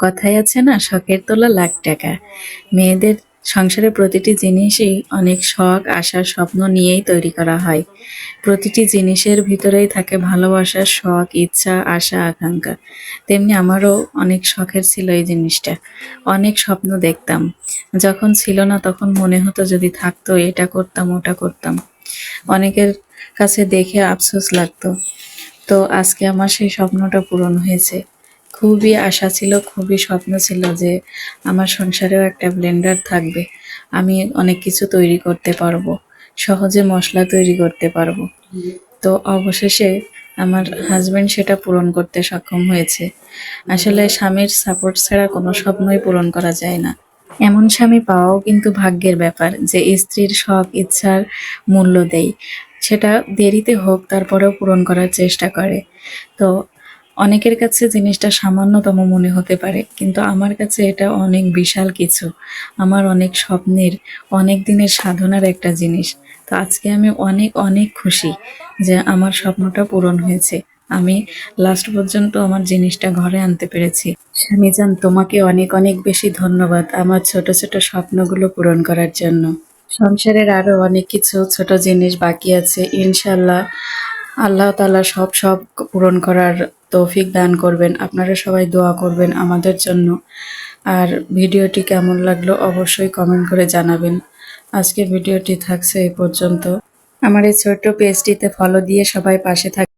কথায় আছে না, শখের তোলা লাখ টাকা। মেয়েদের সংসারের প্রতিটি জিনিসই অনেক শখ, আশা, স্বপ্ন নিয়েই তৈরি করা হয়। প্রতিটি জিনিসের ভিতরেই থাকে ভালোবাসা, শখ, ইচ্ছা, আশা, আকাঙ্ক্ষা। তেমনি আমারও অনেক শখের ছিল এই জিনিসটা। অনেক স্বপ্ন দেখতাম। যখন ছিল না তখন মনে হতো যদি থাকতো এটা করতাম ওটা করতাম। অনেকের কাছে দেখে আফসোস লাগতো। তো আজকে আমার সেই স্বপ্নটা পূরণ হয়েছে। খুবই আশা ছিল, খুবই স্বপ্ন ছিল যে আমার সংসারেও একটা ব্লেন্ডার থাকবে। আমি অনেক কিছু তৈরি করতে পারবো, সহজে মশলা তৈরি করতে পারবো। তো অবশেষে আমার হাজবেন্ড সেটা পূরণ করতে সক্ষম হয়েছে। আসলে স্বামীর সাপোর্ট ছাড়া কোনো স্বপ্নই পূরণ করা যায় না। এমন স্বামী পাওয়াও কিন্তু ভাগ্যের ব্যাপার, যে স্ত্রীর শখ ইচ্ছার মূল্য দেয়। সেটা দেরিতে হোক, তারপরেও পূরণ করার চেষ্টা করে। তো অনেকের কাছে জিনিসটা সামান্যতম মনে হতে পারে, কিন্তু আমার কাছে এটা অনেক বিশাল কিছু। আমার অনেক স্বপ্নের, অনেক দিনের সাধনার একটা জিনিস। তো আজকে আমি অনেক অনেক খুশি যে আমার স্বপ্নটা পূরণ হয়েছে। আমি লাস্ট পর্যন্ত আমার জিনিসটা ঘরে আনতে পেরেছি। স্বামীজান, তোমাকে অনেক অনেক বেশি ধন্যবাদ আমার ছোট ছোট স্বপ্নগুলো পূরণ করার জন্য। সংসারের আরো অনেক কিছু ছোট জিনিস বাকি আছে, ইনশাল্লাহ আল্লাহ তাআলা সব সব পূরণ করার তৌফিক দান করবেন। আপনারা সবাই দোয়া করবেন আমাদের জন্য। আর ভিডিওটি কেমন লাগলো অবশ্যই কমেন্ট করে জানাবেন। আজকে ভিডিওটি থাকছে এই পর্যন্ত। আমার এই ছোট্ট পেজটিতে ফলো দিয়ে সবাই পাশে থাকবেন।